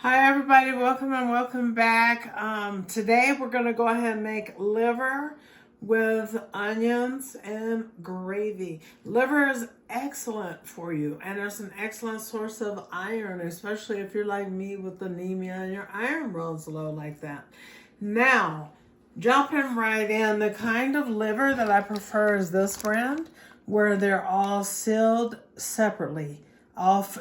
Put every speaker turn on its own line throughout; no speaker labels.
Hi everybody, welcome and welcome back. Today we're going to go ahead and make liver with onions and gravy. Liver is excellent for you and it's an excellent source of iron, especially if you're like me with anemia and your iron runs low like that. Now, jumping right in, the kind of liver that I prefer is this brand where they're all sealed separately.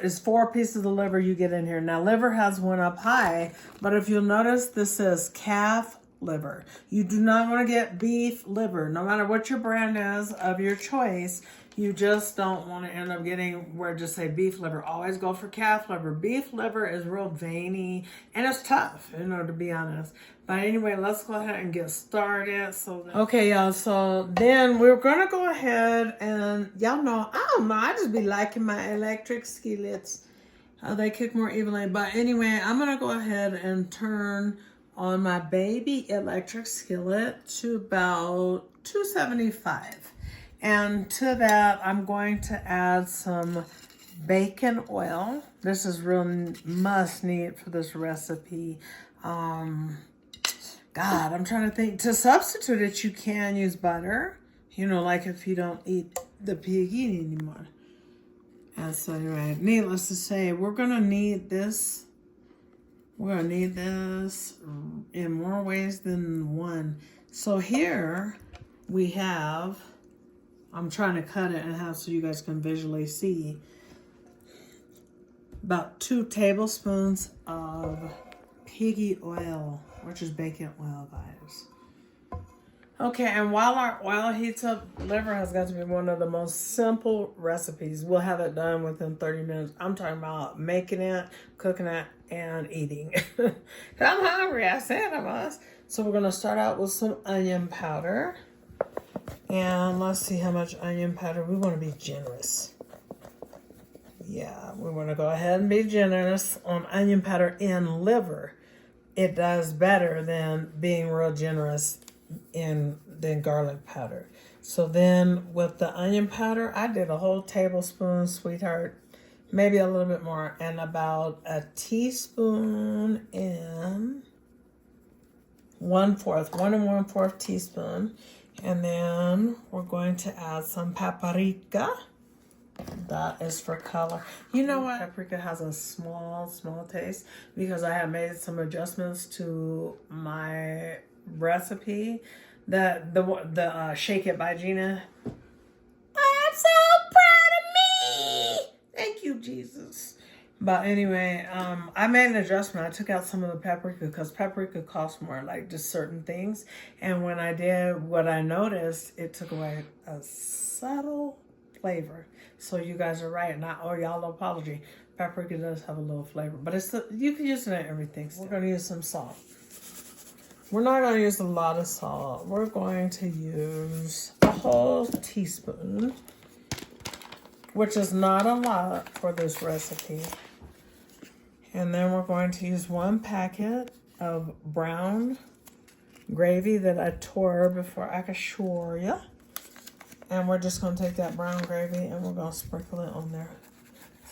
Is 4 pieces of the liver you get in here. Now, liver has one up high, but if you'll notice, this says calf liver. You do not want to get beef liver. No matter what your brand is of your choice, you just don't want to end up getting where just say beef liver. Always go for calf liver. Beef liver is real veiny and it's tough, to be honest. But anyway, let's go ahead and get started. Okay, y'all, so then we're going to go ahead and, y'all know, I don't know, I just be liking my electric skillets. They cook more evenly. But anyway, I'm going to go ahead and turn on my baby electric skillet to about 275. And to that, I'm going to add some bacon oil. This is real must need for this recipe. God, I'm trying to think. To substitute it, you can use butter. Like if you don't eat the piggy anymore. And so anyway, needless to say, we're going to need this. We're going to need this in more ways than one. So here we have, I'm trying to cut it in half so you guys can visually see, about 2 tablespoons of piggy oil, which is bacon oil, guys. Okay, and while our oil heats up, liver has got to be one of the most simple recipes. We'll have it done within 30 minutes. I'm talking about making it, cooking it, and eating. I'm hungry, I said I was. So we're going to start out with some onion powder. And let's see how much onion powder. We want to be generous. Yeah, we want to go ahead and be generous on onion powder in liver. It does better than being real generous than garlic powder. So then with the onion powder, I did a whole tablespoon, sweetheart, maybe a little bit more, and about a teaspoon in 1/4, 1 1/4 teaspoon. And then we're going to add some paprika. That is for color. You know what? Paprika has a small taste because I have made some adjustments to my recipe. The Shake It by Gina. I'm so proud of me. Thank you, Jesus. But anyway, I made an adjustment. I took out some of the paprika because paprika costs more, like just certain things. And when I did, what I noticed, it took away a subtle flavor. So you guys are right. Not y'all apology. Paprika does have a little flavor, but you can use it in everything. Still. We're going to use some salt. We're not going to use a lot of salt. We're going to use a whole teaspoon, which is not a lot for this recipe. And then we're going to use 1 packet of brown gravy that I tore before I could show you. And we're just going to take that brown gravy and we're going to sprinkle it on there.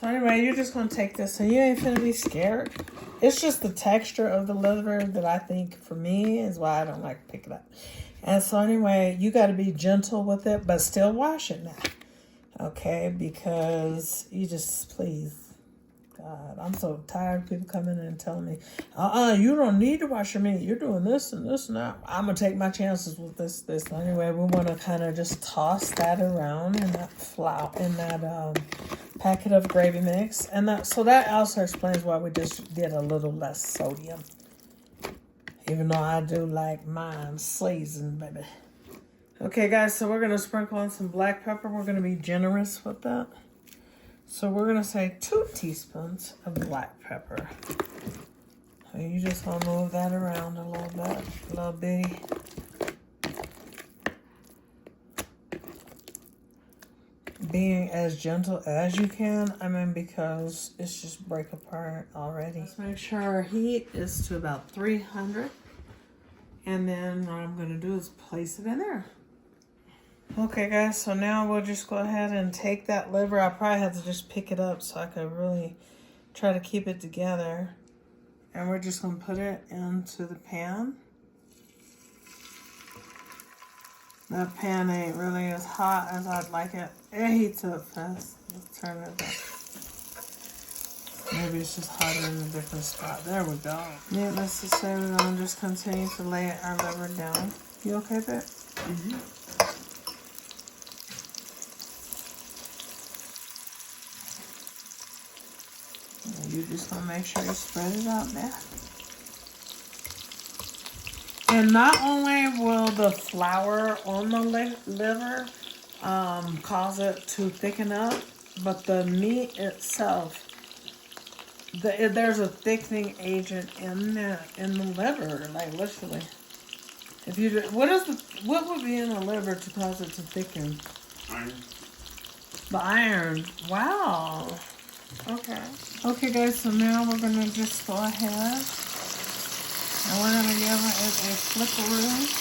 So anyway, you're just going to take this and you ain't finna be scared. It's just the texture of the liver that I think, for me, is why I don't like to pick it up. And so anyway, you got to be gentle with it, but still wash it now. Okay, because you just, please. God, I'm so tired of people coming in and telling me, you don't need to wash your meat. You're doing this and this and that. I'm going to take my chances with this. Anyway, we want to kind of just toss that around in that packet of gravy mix. And so that also explains why we just did a little less sodium. Even though I do like mine seasoned, baby. Okay, guys, so we're going to sprinkle on some black pepper. We're going to be generous with that. So we're going to say 2 teaspoons of black pepper. So you just want to move that around a little bit, a little bitty. Being as gentle as you can, because it's just break apart already. Let's make sure our heat is to about 300. And then what I'm going to do is place it in there. Okay, guys, so now we'll just go ahead and take that liver. I probably have to just pick it up so I could really try to keep it together. And we're just going to put it into the pan. That pan ain't really as hot as I'd like it. It heats up fast. Let's turn it up. Maybe it's just hotter in a different spot. There we go. Needless to say, we're going to just continue to lay our liver down. You okay, babe? Mm-hmm. You just want to make sure you spread it out there. And not only will the flour on the liver cause it to thicken up, but the meat itself, there's a thickening agent in the liver, like literally. If you what would be in the liver to cause it to thicken?
Iron.
The iron. Wow. Okay. Okay, guys. So now we're gonna just go ahead and we're gonna give it a flickaroo.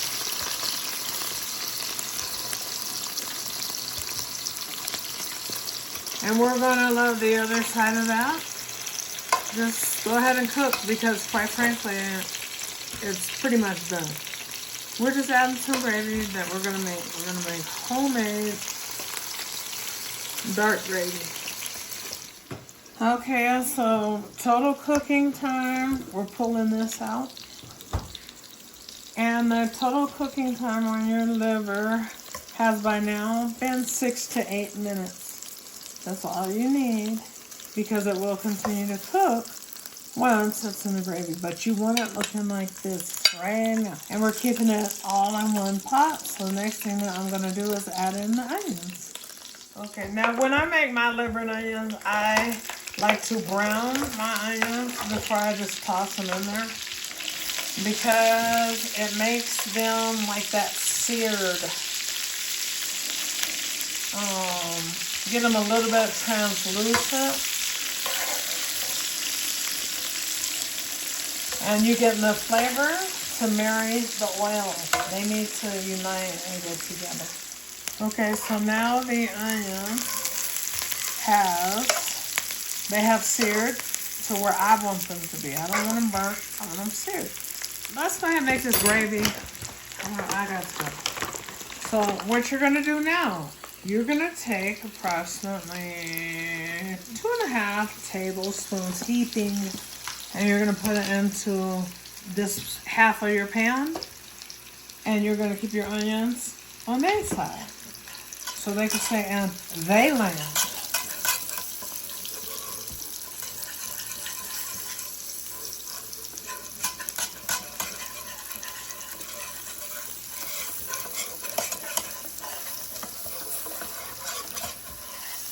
And we're gonna let the other side of that just go ahead and cook because, quite frankly, it's pretty much done. We're just adding some gravy that we're gonna make. We're gonna make homemade dark gravy. Okay, so total cooking time, we're pulling this out. And the total cooking time on your liver has by now been 6 to 8 minutes. That's all you need because it will continue to cook once it's in the gravy. But you want it looking like this right now. And we're keeping it all in one pot. So the next thing that I'm going to do is add in the onions. Okay, now when I make my liver and onions, I like to brown my onions before I just toss them in there because it makes them like that seared. Get them a little bit translucent, and you get the flavor to marry the oil. They need to unite and go together. Okay, so now the onions have seared to where I want them to be. I don't want them burnt. I want them seared. Let's go ahead and make this gravy. I got to go. So what you're going to do now, you're going to take approximately 2.5 tablespoons heaping, and you're going to put it into this half of your pan, and you're going to keep your onions on that side so they can stay in they land.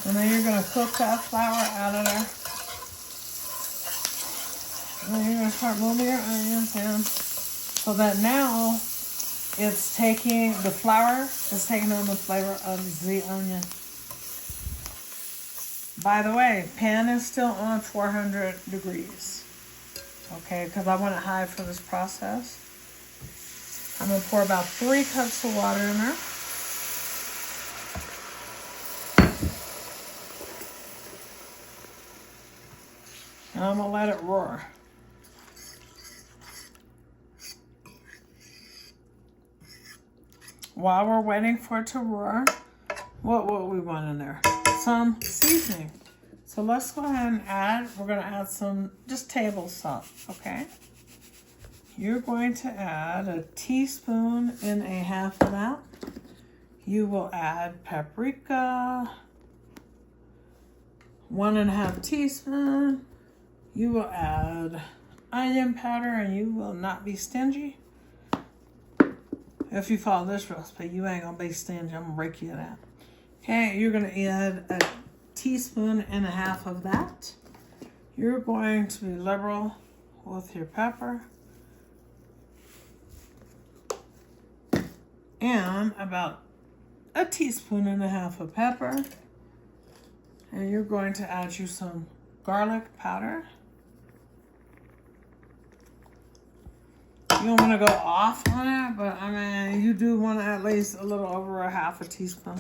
And then you're going to cook that flour out of there. And then you're going to start moving your onions in so that now it's taking, the flour is taking on the flavor of the onion. By the way, pan is still on 400 degrees. Okay, because I want it high for this process. I'm going to pour about 3 cups of water in there. And I'm going to let it roar. While we're waiting for it to roar, what we want in there? Some seasoning. So let's go ahead and we're going to add some, just table salt, okay? You're going to add 1.5 teaspoons of that. You will add paprika, 1.5 teaspoons. You will add onion powder, and you will not be stingy. If you follow this recipe, you ain't gonna be stingy. I'm gonna break you that. Okay, you're gonna add 1.5 teaspoons of that. You're going to be liberal with your pepper. And about 1.5 teaspoons of pepper. And you're going to add you some garlic powder. You don't want to go off on it, but I mean, you do want to at least a little over 1/2 teaspoon.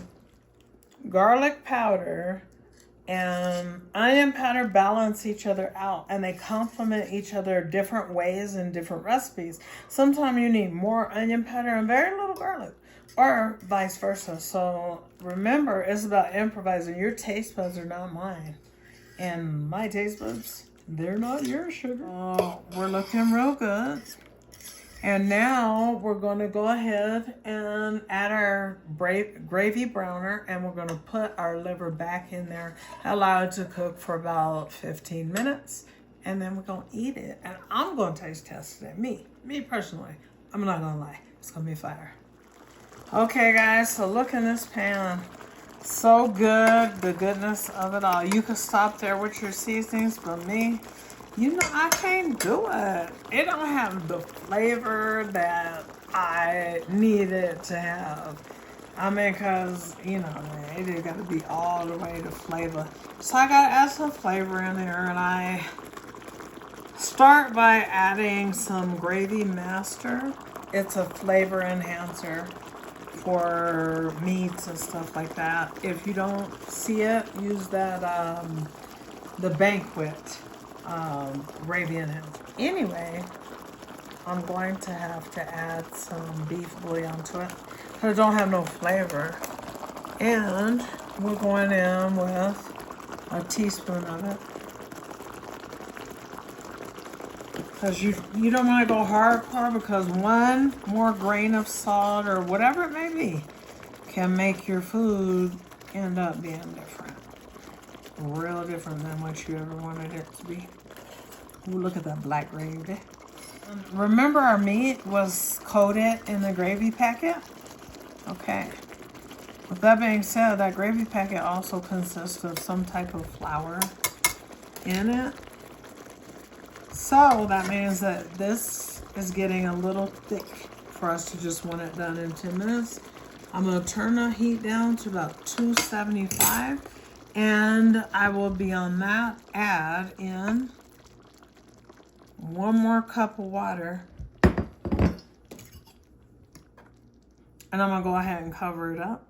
Garlic powder and onion powder balance each other out, and they complement each other different ways in different recipes. Sometimes you need more onion powder and very little garlic, or vice versa. So remember, it's about improvising. Your taste buds are not mine, and my taste buds, they're not your sugar. Oh, we're looking real good. And now we're going to go ahead and add our gravy browner, and we're going to put our liver back in there, allow it to cook for about 15 minutes, and then we're going to eat it. And I'm going to taste test it. Me personally. I'm not going to lie. It's going to be fire. Okay, guys, so look in this pan. So good, the goodness of it all. You can stop there with your seasonings, but me, you know, I can't do it. It don't have the flavor that I need it to have. I mean, because, you know, it just got to be all the way to flavor. So I got to add some flavor in there, and I start by adding some Gravy Master. It's a flavor enhancer for meats and stuff like that. If you don't see it, use that, the Banquet gravy enhancer. Anyway, I'm going to have to add some beef bouillon to it because it don't have no flavor. And we're going in with a teaspoon of it. Because you don't want to go hardcore, because one more grain of salt or whatever it may be can make your food end up being different. Real different than what you ever wanted it to be. Ooh, look at that black gravy. Remember, our meat was coated in the gravy packet? Okay. With that being said, that gravy packet also consists of some type of flour in it. So that means that this is getting a little thick for us to just want it done in 10 minutes. I'm going to turn the heat down to about 275, and I will be on that. Add in 1 more cup of water, and I'm going to go ahead and cover it up.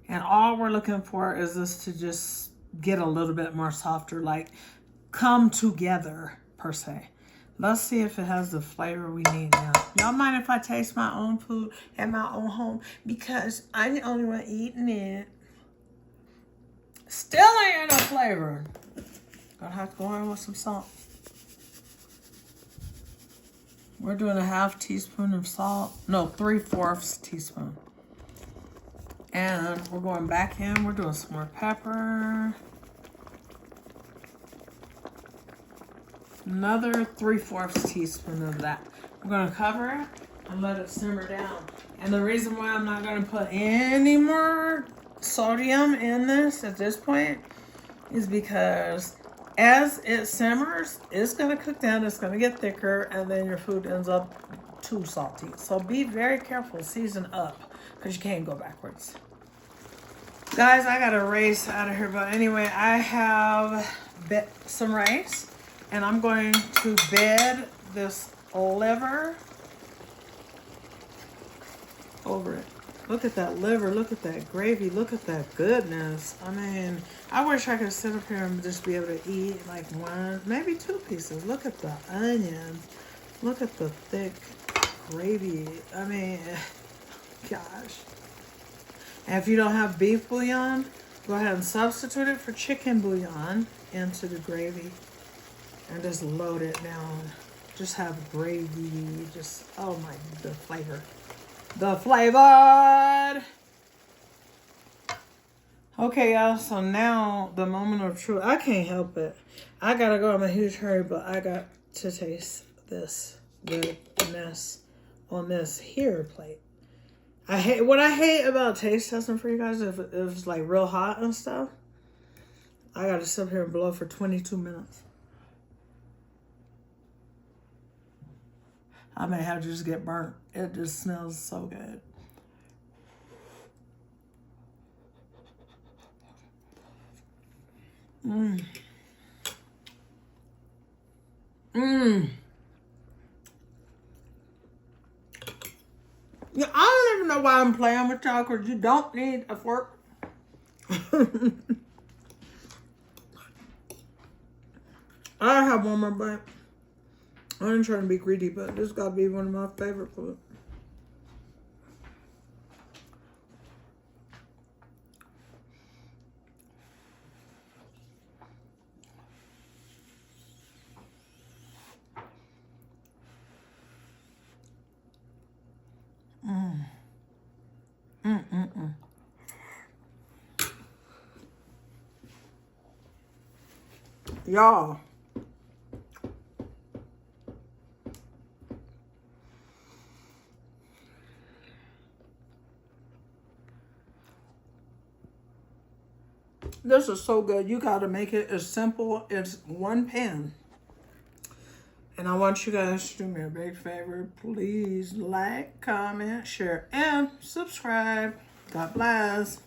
And all we're looking for is this to just get a little bit more softer, like come together per se. Let's see if it has the flavor we need now. Y'all mind if I taste my own food at my own home? Because I'm the only one eating it. Still ain't no flavor. Gonna have to go in with some salt. We're doing a 1/2 teaspoon of salt. No, 3/4 teaspoon. And we're going back in. We're doing some more pepper. Another 3/4 teaspoon of that. We're going to cover it and let it simmer down. And the reason why I'm not going to put any more sodium in this at this point is because as it simmers, it's going to cook down, it's going to get thicker, and then your food ends up too salty. So be very careful, season up, because you can't go backwards. Guys, I got to race out of here, but anyway, I have some rice. And I'm going to bed this liver over it. Look at that liver. Look at that gravy. Look at that goodness. I mean, I wish I could sit up here and just be able to eat like 1, maybe 2 pieces. Look at the onion. Look at the thick gravy. I mean, gosh. And if you don't have beef bouillon, go ahead and substitute it for chicken bouillon into the gravy. And just load it down. Just have gravy. Just, oh my, the flavor. The flavor! Okay, y'all, so now the moment of truth. I can't help it. I gotta go. I'm in a huge hurry, but I got to taste this goodness on this here plate. What I hate about taste testing for you guys, if it was like real hot and stuff, I gotta sit here and blow for 22 minutes. I may have to just get burnt. It just smells so good. Mmm. Mmm. Yeah, I don't even know why I'm playing with y'all, because you don't need a fork.
I have one more bite. I ain't trying to be greedy, but this got to be one of my favorite food. Y'all. This is so good. You got to make it as simple as one pan. And I want you guys to do me a big favor. Please like, comment, share, and subscribe. God bless.